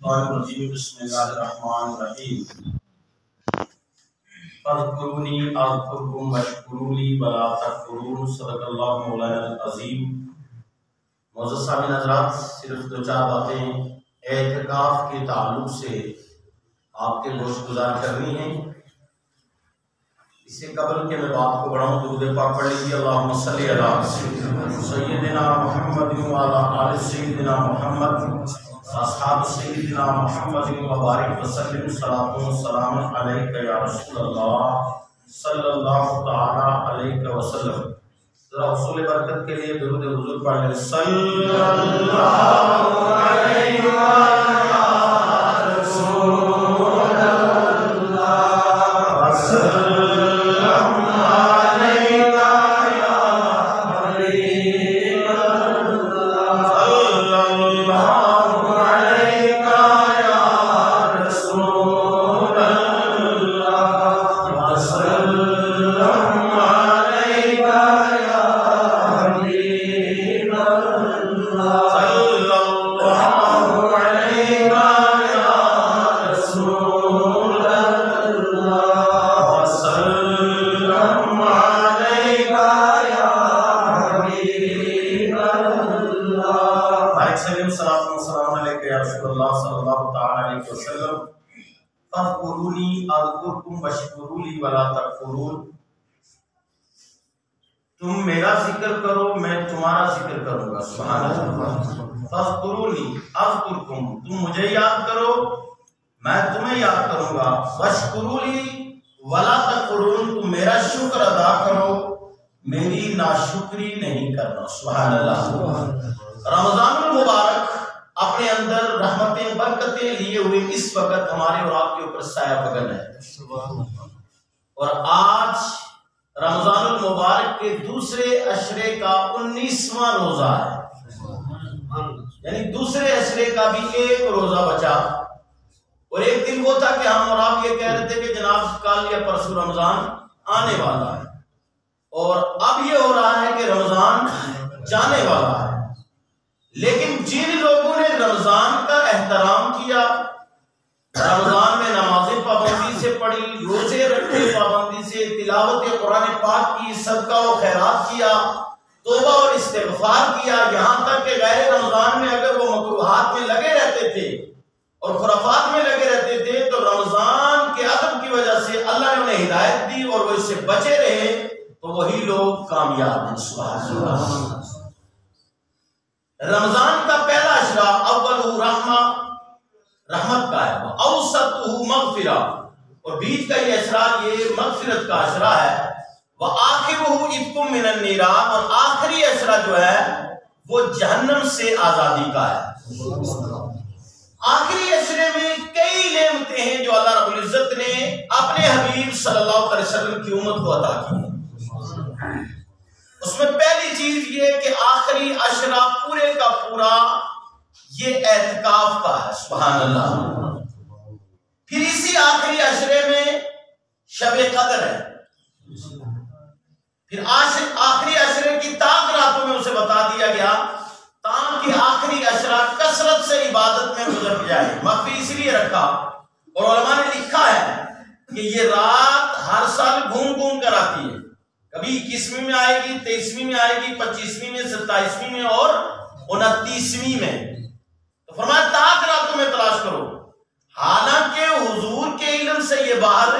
بسم اللہ الرحمن الرحیم فاذکرونی اذکرکم واشکروا لی ولا تکفرون صدق اللہ مولانا العظیم۔ معزز سامعین حضرات، صرف دو چار باتیں اعتکاف کے تعلق سے آپ کے گوشت گزار کرنی ہیں۔ اس سے قبل کہ میں بات کو بڑھاؤں درود پاک پڑھ لیجیے۔ اللہم صلی علی سیدنا محمد وعلی آل سیدنا محمد اصحاب سیدنا محمد مبارک وسلم صلاۃ و سلام علیک یا رسول اللہ صلی اللہ تعالی علیہ وسلم۔ ذرا حصول برکت کے لیے درود حضور پڑھ لیں۔ صلی اللہ علیہ فاذکرونی اذکرکم واشکروا لی ولا تکفرون۔ تم میرا ذکر کرو میں تمہارا ذکر کروں گا۔ سبحان اللہ۔ فاذکرونی اذکرکم، تم مجھے یاد کرو میں تمہیں یاد کروں گا۔ واشکروا لی ولا تکفرون، تم میرا شکر ادا کرو میری ناشکری نہیں کرنا۔ سبحان اللہ۔ رمضان المبارک اپنے اندر رحمتیں برکتیں لیے ہوئے اس وقت ہمارے اور آپ کے اوپر سایہ فگن ہے، اور آج رمضان المبارک کے دوسرے عشرے کا 19واں روزہ ہے، یعنی دوسرے عشرے کا بھی ایک روزہ بچا۔ اور ایک دن وہ تھا کہ ہم اور آپ یہ کہہ رہے تھے کہ جناب کل یا پرسوں رمضان آنے والا ہے، اور اب یہ ہو رہا ہے کہ رمضان جانے والا ہے۔ لیکن جن لوگوں نے رمضان کا احترام کیا، رمضان میں نمازیں پابندی سے پڑھی، روزے رکھے پابندی سے، تلاوت قرآن پاک کی، صدقہ و خیرات کیا، توبہ اور استغفار کیا، یہاں تک کہ غیر رمضان میں اگر وہ مکروہات میں لگے رہتے تھے اور خرافات میں لگے رہتے تھے تو رمضان کے ادب کی وجہ سے اللہ نے انہیں ہدایت دی اور وہ اس سے بچے رہے، تو وہی لوگ کامیاب ہیں۔ سبحان اللہ۔ رمضان کا پہلا عشرہ اول رحمت کا ہے، اوسطہ مغفرہ، اور بیچ کا یہ عشرہ یہ مغفرت کا عشرہ ہے، وآخرہ عتق من النیران، اور آخری عشرہ جو ہے وہ جہنم سے آزادی کا ہے۔ آخری عشرے میں کئی نعمتیں ہیں جو اللہ رب العزت نے اپنے حبیب صلی اللہ علیہ وسلم کی امت کو عطا کی ہیں۔ اس میں پہلی چیز یہ کہ آخری عشرہ پورے کا پورا یہ اعتکاف کا ہے۔ سبحان اللہ۔ پھر اسی آخری عشرے میں شب قدر ہے، پھر آخری عشرے کی تاک راتوں میں اسے بتا دیا گیا تاکہ آخری عشرہ کثرت سے عبادت میں گزر جائے۔ مخفی اس لیے رکھا، اور علماء نے لکھا ہے کہ یہ رات ہر سال گھوم گھوم کر آتی ہے، کبھی 21ویں میں آئے گی، 23ویں میں آئے گی، 25ویں میں، 27ویں میں اور 29ویں میں۔ تو فرمایا تاک راتوں میں تلاش کرو، حالانکہ حضور کے علم سے یہ باہر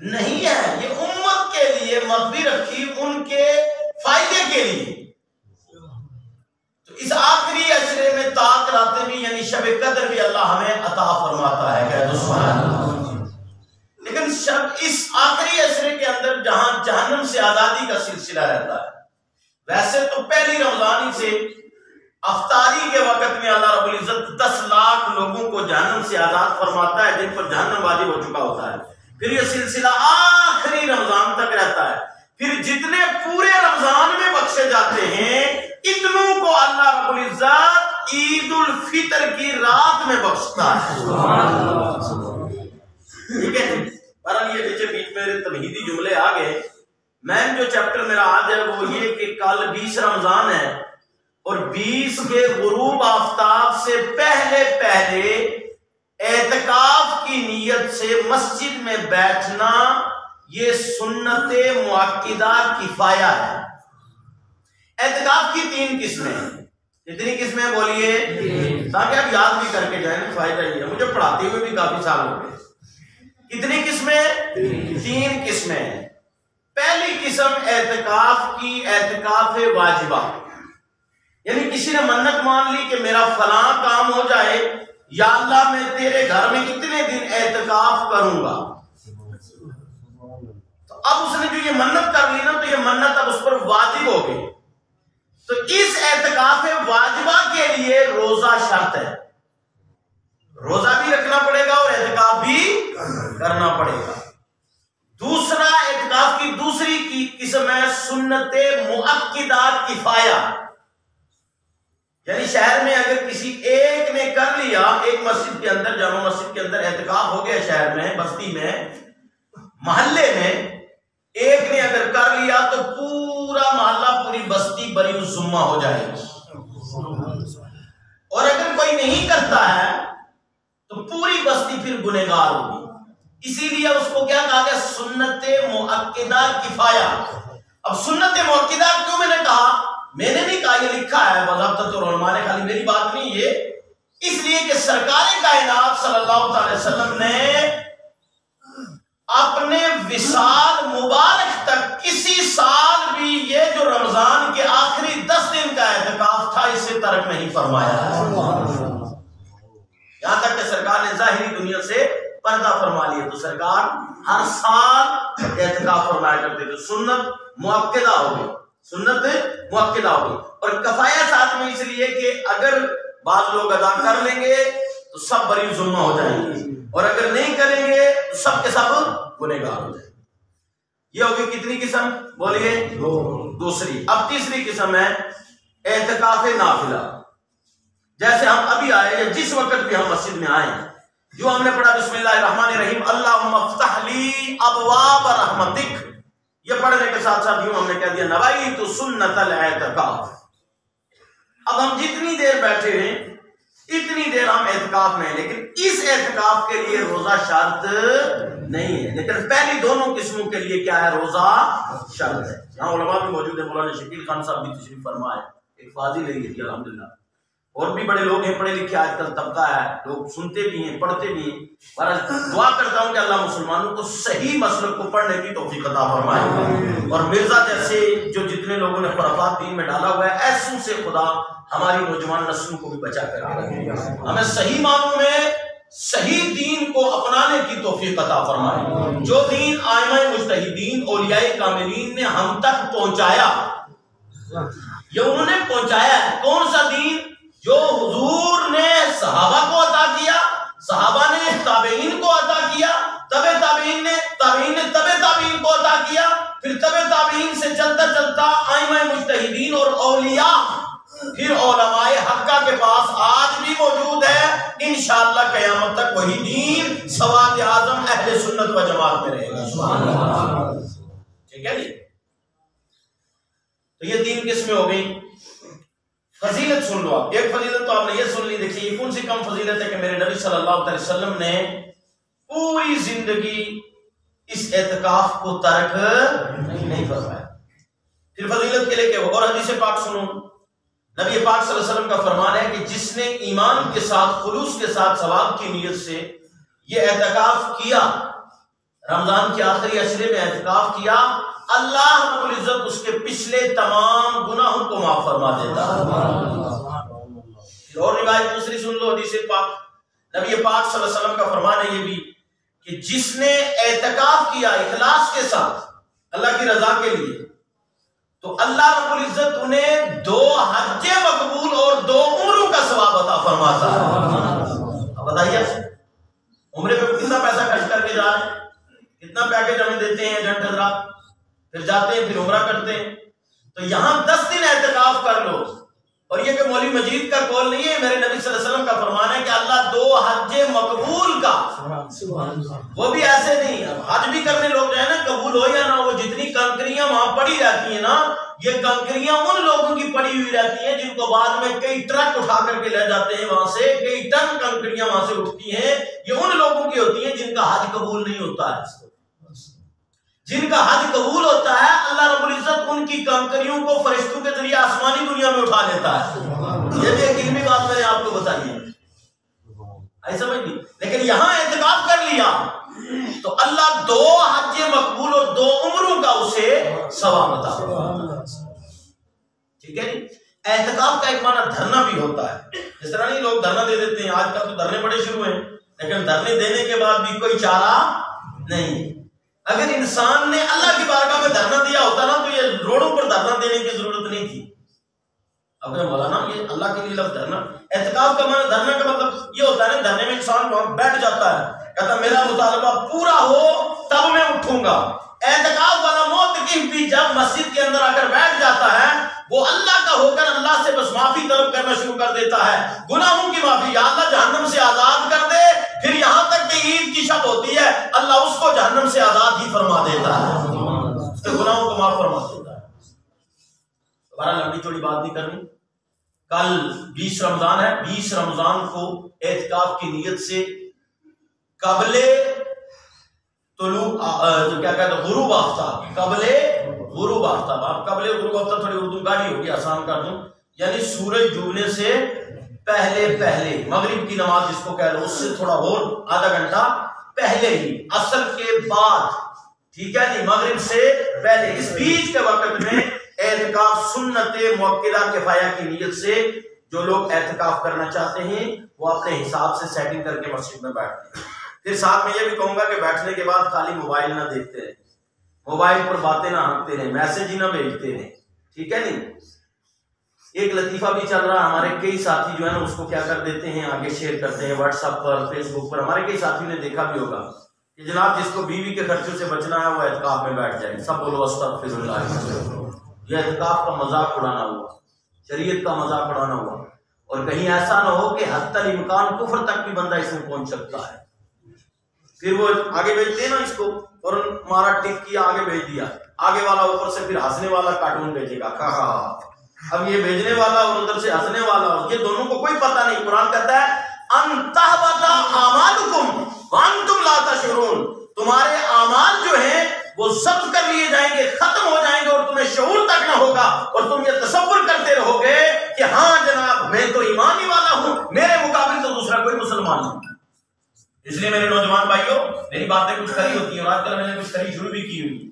نہیں ہے، یہ امت کے لیے مخفی رکھی، ان کے فائدے کے لیے۔ تو اس آخری عشرے میں تاک راتیں بھی یعنی شب قدر بھی اللہ ہمیں عطا فرماتا ہے۔ کہہ دو سبحان اللہ۔ لیکن اس آخری عشرے کے اندر جہاں جہنم سے آزادی کا سلسلہ رہتا ہے، ویسے تو پہلی رمضانی سے افطاری کے وقت میں اللہ رب العزت 10 لاکھ لوگوں کو جہنم سے آزاد فرماتا ہے جن پر جہنم واجب ہو چکا ہوتا ہے۔ پھر یہ سلسلہ آخری رمضان تک رہتا ہے، پھر جتنے پورے رمضان میں بخشے جاتے ہیں اتنوں کو اللہ رب العزت عید الفطر کی رات میں بخشتا ہے۔ ٹھیک ہے، پر یہ بیچ میں تمہیدی جملے آ گئے۔ مین جو چیپٹر میرا آج ہے وہ یہ کہ کل 20 رمضان ہے اور 20 کے غروب آفتاب سے پہلے اعتکاف کی نیت سے مسجد میں بیٹھنا یہ سنت مؤکدہ کفایہ ہے۔ اعتکاف کی 3 قسمیں ہیں۔ کتنی قسمیں بولیے؟ تاکہ آپ یاد بھی کر کے جائیں، فائدہ یہ ہے، مجھے پڑھاتے ہوئے بھی کافی سال ہو گئے۔ کتنی قسمیں؟ 3 قسمیں ہیں۔ پہلی قسم اعتکاف کی اعتکاف واجبہ، یعنی کسی نے منت مان لی کہ میرا فلاں کام ہو جائے، یا اللہ میں تیرے گھر میں اتنے دن اعتکاف کروں گا، تو اب اس نے جو یہ منت کر لی نا، تو یہ منت اب اس پر واجب ہو گئی۔ تو اس اعتکاف واجبہ کے لیے روزہ شرط ہے، روزہ بھی رکھنا پڑے گا اور اعتکاف بھی کرنا پڑے گا۔ دوسرا اعتکاف کی دوسری کی قسم ہے سنت مؤکدہ کفایہ، یعنی شہر میں اگر کسی ایک نے کر لیا، ایک مسجد کے اندر، جامع مسجد کے اندر اعتکاف ہو گیا، شہر میں، بستی میں، محلے میں ایک نے اگر کر لیا تو پورا محلہ، پوری بستی بری الذمہ ہو جائے گی، اور اگر کوئی نہیں کرتا ہے تو پوری بستی پھر گنہگار ہوگی۔ اسی لیے اس کو کیا کہا گیا؟ سنت مؤکدہ کفایہ۔ اب سنت مؤکدہ کیوں میں نے کہا؟ میں نے نہیں کہا، یہ لکھا ہے باضابطہ علماء نے، خالی میری بات نہیں یہ، اس لیے کہ سرکار کائنات صلی اللہ علیہ وسلم نے اپنے وصال مبارک تک کسی سال بھی یہ جو رمضان کے آخری 10 دن کا اعتکاف تھا اسے ترک نہیں فرمایا، یہاں تک کہ سرکار نے ظاہری دنیا سے پردہ فرما لیا، تو سرکار ہر سال اعتکاف فرمایا کرتے تھے۔ سنت مؤکدہ ہو گئی، سنت مؤکدہ ہو گئی، اور کفایہ ساتھ میں اس لیے کہ اگر بعض لوگ ادا کر لیں گے تو سب بری ذمہ ہو جائیں گے، اور اگر نہیں کریں گے تو سب کے سب گنہگار ہو جائیں گے۔ یہ ہوگی کتنی قسم بولیے؟ دوسری۔ اب تیسری قسم ہے اعتکاف نافلہ، جیسے ہم ابھی آئے یا جس وقت بھی ہم مسجد میں آئے، جو ہم نے پڑھا بسم اللہ الرحمن الرحیم اللہم افتح لی ابواب رحمتک، یہ پڑھنے کے ساتھ ساتھ یوں ہم نے کہہ دیا نویت سنت الاعتکاف۔ اب ہم جتنی دیر بیٹھے ہیں اتنی دیر ہم اعتکاف میں ہیں، لیکن اس اعتکاف کے لیے روزہ شرط نہیں ہے، لیکن پہلی دونوں قسموں کے لیے کیا ہے؟ روزہ شرط ہے۔ یہاں علماء بھی موجود ہیں، مولانا شکیل خان صاحب بھی تشریف فرما ہے، ایک فاضل ہے یہ الحمدللہ، اور بھی بڑے لوگ ہیں، پڑھے لکھے آج کل طبقہ ہے، لوگ سنتے بھی ہیں، پڑھتے بھی ہیں۔ اور دعا کرتا ہوں کہ اللہ مسلمانوں کو صحیح مسلک کو پڑھنے کی توفیق عطا فرمائے، اور مرزا جیسے جو جتنے لوگوں نے خرافات دین میں ڈالا ہوا ہے، ایسوں سے خدا ہماری نوجوان نسلوں کو بھی بچا کر رکھے، ہمیں صحیح معنوں میں صحیح دین کو اپنانے کی توفیق عطا فرمائے۔ جو دین ائمہ مجتہدین اولیاء کاملین نے ہم تک پہنچایا، یہ انہوں نے پہنچایا ہے۔ کون سا دین؟ جو حضور نے صحابہ کو عطا کیا، صحابہ نے تابعین کو عطا کیا، تابعین نے تابعین کو عطا کیا، پھر تابعین سے چلتا چلتا ائمہ مجتہدین اور اولیاء، پھر علماء حقہ کے پاس آج بھی موجود ہے۔ انشاءاللہ قیامت تک وہی دین سواد اعظم اہل سنت و جماعت میں رہے گا۔ سبحان اللہ، ٹھیک ہے جی۔ تو یہ 3 قسمیں ہو گئی۔ فضیلت سن لو آپ، ایک فضیلت تو آپ نے یہ سن لی، دیکھیے یہ کون سی کم فضیلت ہے کہ میرے نبی صلی اللہ علیہ وسلم نے پوری زندگی اس اعتکاف کو ترک نہیں فرمایا۔ پھر فضیلت کے لیے کہ اور حدیث پاک سنو، نبی پاک صلی اللہ علیہ وسلم کا فرمان ہے کہ جس نے ایمان کے ساتھ خلوص کے ساتھ ثواب کی نیت سے یہ اعتکاف کیا، رمضان کے آخری عشرے میں اعتکاف کیا، اللہ رب العزت اس کے پچھلے تمام گناہوں کو معاف فرما دیتا ہے۔ اور روایت دوسری سن لو، حدیث پاک، نبی پاک صلی اللہ علیہ وسلم کا فرمان ہے یہ بھی کہ جس نے اعتکاف کیا اخلاص کے ساتھ اللہ کی رضا کے لیے، تو اللہ رب العزت انہیں 2 حج مقبول اور 2 عمروں کا ثواب عطا فرماتا ہے۔ اب بتائیے عمرے پہ کتنا پیسہ خرچ کر کے جا رہے ہیں، کتنا پیکج ہمیں دیتے ہیں ایجنٹ حضرات، پھر جاتے ہیں پھر عمرہ کرتے ہیں، تو یہاں 10 دن اعتکاف کر لو۔ اور یہ کہ مولوی مجید کا قول نہیں ہے، میرے نبی صلی اللہ علیہ وسلم کا فرمان ہے کہ اللہ 2 حج مقبول کا، وہ بھی ایسے نہیں، حج بھی کرنے لوگ جو ہے نا قبول ہو یا نہ ہو، جتنی کنکریاں وہاں پڑی رہتی ہیں نا، یہ کنکریاں ان لوگوں کی پڑی ہوئی رہتی ہیں جن کو بعد میں کئی ٹرک اٹھا کر کے لے جاتے ہیں، وہاں سے کئی ٹن کنکریاں وہاں سے اٹھتی ہیں، یہ ان لوگوں کی ہوتی ہیں جن کا حج قبول نہیں ہوتا ہے۔ جن کا حج قبول ہوتا ہے اللہ رب العزت ان کی کنکریوں کو فرشتوں کے ذریعے آسمانی دنیا میں اٹھا لیتا ہے۔ یہ بھی ایک علمی بات میں نے آپ کو بتائی ہے، ایسا سمجھ نہیں۔ لیکن یہاں اعتکاف کر لیا تو اللہ 2 حج مقبول اور 2 عمروں کا اسے ثواب عطا کرتا ہے۔ ٹھیک ہے جی۔ اعتکاف کا ایک معنی دھرنا بھی ہوتا ہے، اس طرح نہیں لوگ دھرنا دے دیتے ہیں، آج کل تو دھرنے بڑے شروع ہیں، لیکن دھرنے دینے کے بعد بھی کوئی چارہ نہیں۔ اگر انسان نے اللہ کی بارگاہ میں دھرنا دیا ہوتا نا تو یہ روڈوں پر دھرنا دینے کی ضرورت نہیں تھی۔ اب مولانا یہ اللہ کے لیے لفظ دھرنا، اعتکاف کا معنی دھرنا کا مطلب یہ ہوتا ہے نا، دھرنے میں انسان بیٹھ جاتا ہے، کہتا میرا مطالبہ پورا ہو تب میں اٹھوں گا۔ اعتکاف والا معتکف بھی جب مسجد کے اندر آ کر بیٹھ جاتا ہے وہ اللہ کا ہو کر اللہ سے بس معافی طلب کرنا شروع کر دیتا ہے، گناہوں کی معافی، یا اللہ جہنم سے آزاد کر دے، پھر یہاں تک کہ عید کی شب ہوتی ہے اللہ اس کو جہنم سے آزاد ہی فرما دیتا ہے، اس کے گناہوں کو معاف فرما دیتا ہے۔ دوبارہ لمبی چوڑی بات نہیں کرنی، کل 20 رمضان ہے، 20 رمضان کو اعتکاف کی نیت سے قبل طلوع کیا کہتے ہیں غروب آفتاب، قبل غروب آفتاب، آپ قبل غروب آفتاب تھوڑی اردو گاڑی ہوگی آسان کر دوں، یعنی سورج ڈوبنے سے پہلے مغرب کی نماز جس کو کہہ لو، اس سے تھوڑا اور آدھا گھنٹہ پہلے ہی، عصر کے بعد، ٹھیک ہے جی، مغرب سے پہلے، اس بیچ کے وقت میں اعتکاف سنت مؤکدہ کفایہ کی نیت سے جو لوگ اعتکاف کرنا چاہتے ہیں وہ اپنے حساب سے سیٹنگ کر کے مسجد میں بیٹھتے ہیں۔ پھر ساتھ میں یہ بھی کہوں گا کہ بیٹھنے کے بعد خالی موبائل نہ دیکھتے رہیں، موبائل پر باتیں نہ ہانکتے رہیں، میسج ہی نہ بھیجتے رہیں، ٹھیک ہے نہیں۔ ایک لطیفہ بھی چل رہا ہے، ہمارے کئی ساتھی جو ہے نا اس کو کیا کر دیتے ہیں، آگے شیئر کرتے ہیں واٹس ایپ پر، فیس بک پر، ہمارے کئی ساتھیوں نے دیکھا بھی ہوگا کہ جناب جس کو بیوی کے خرچوں سے بچنا ہے وہ اعتکاف میں بیٹھ جائے، سب بولو استغفر اللہ۔ یہ اعتکاف کا مذاق اڑانا ہوا، شریعت کا مذاق اڑانا ہوا، اور کہیں ایسا نہ ہو کہ حتی الامکان کفر تک بھی بندہ اس میں پہنچ سکتا ہے۔ پھر وہ آگے بھیجتے ہیں نا اس کو، اور مارا ٹک کیا آگے بھیج دیا، آگے والا اوپر سے پھر ہنسنے والا کارٹون بھیجے گا، اب یہ بھیجنے والا اور ادھر سے ہنسنے والا، یہ دونوں کو کوئی پتہ نہیں۔ قرآن کہتا ہے ان تحبط اعمالکم وانتم لا تشعرون، تمہارے اعمال جو ہیں وہ ضبط کر لیے جائیں گے، ختم ہو جائیں گے، اور تمہیں شعور تک نہ ہوگا، اور تم یہ تصور کرتے رہو گے کہ ہاں جناب میں تو ایمان ہی والا ہوں، میرے مقابل تو دوسرا کوئی مسلمان نہیں۔ اس لیے میرے نوجوان بھائیوں، میری باتیں کچھ کھری ہوتی ہیں اور آج کل میں نے کچھ کھری شروع بھی کی ہوئی،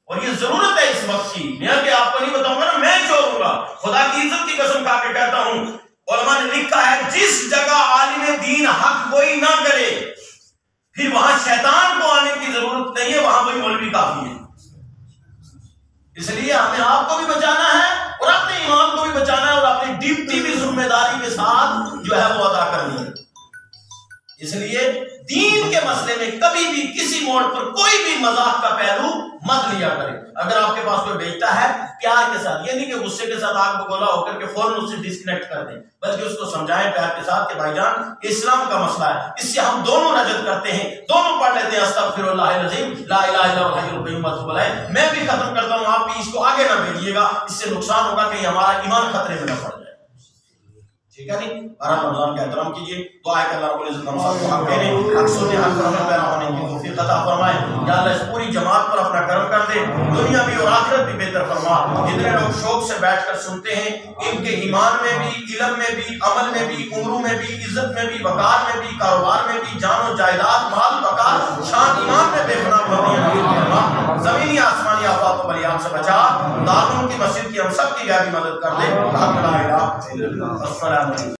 اور یہ ضرورت ہے اس وقت کی، میں کہ آپ کو نہیں بتاؤں گا نا، میں چھوڑوں گا، خدا کی عزت کی قسم کھا کے کہتا ہوں، علماء نے لکھا ہے جس جگہ عالم دین حق کوئی نہ کرے پھر وہاں شیطان کو آنے کی ضرورت نہیں ہے، وہاں کوئی مولوی کافی ہے۔ اس لیے ہمیں آپ کو بھی بچانا ہے اور اپنے ایمان کو بھی بچانا ہے، اور اپنی ڈیوٹی بھی ذمہ داری کے ساتھ جو ہے وہ ادا کرنی ہے۔ اس لیے دین کے مسئلے میں کبھی بھی کسی موڑ پر کوئی بھی مذاق کا پہلو مت لیا کرے۔ اگر آپ کے پاس کوئی بیچتا ہے پیار کے ساتھ، یہ نہیں کہ غصے کے ساتھ آگ بگولا ہو کر کے فوراً اسے ڈسکنیکٹ کر دیں، بلکہ اس کو سمجھائیں پیار کے ساتھ کہ بھائی جان اسلام کا مسئلہ ہے، اس سے ہم دونوں رجعت کرتے ہیں، دونوں پڑھ لیتے ہیں استغفر اللہ العظیم لا الہ الا هو الحی القیوم واتوب الیہ۔ میں بھی ختم کرتا ہوں، آپ بھی اس کو آگے نہ بھیجیے گا، اس سے نقصان ہوگا کہ ہمارا ایمان خطرے میں نہ پڑ جائے، ٹھیک ہے نہیں۔ بہرحال رمضان کا احترام کیجیے، دعا ہے کہ اللہ رب العزت ہم سب کو حق دینے، حق سننے، حق پر عمل پیرا ہونے کی توفیق عطا فرمائے۔ یا اللہ اس پوری جماعت پر اپنا کرم کر دے، دنیا بھی اور آخرت بھی بہتر فرما۔ جتنے لوگ شوق سے بیٹھ کر سنتے ہیں، ان کے ایمان میں بھی، علم میں بھی، عمل میں بھی، عمروں میں بھی، عزت میں بھی، وقار میں بھی، کاروبار میں بھی، جان و جائیداد، مال وقار، شان ایمان میں بے پناہ بلندیاں نصیب فرما۔ زمینی آسمانی آفات و بلیات سے بچا، دارالعلوم کی مسجد کی ہم سب کی غیبی مدد کر دے۔ لا الہ الا اللہ۔ السلام علیکم۔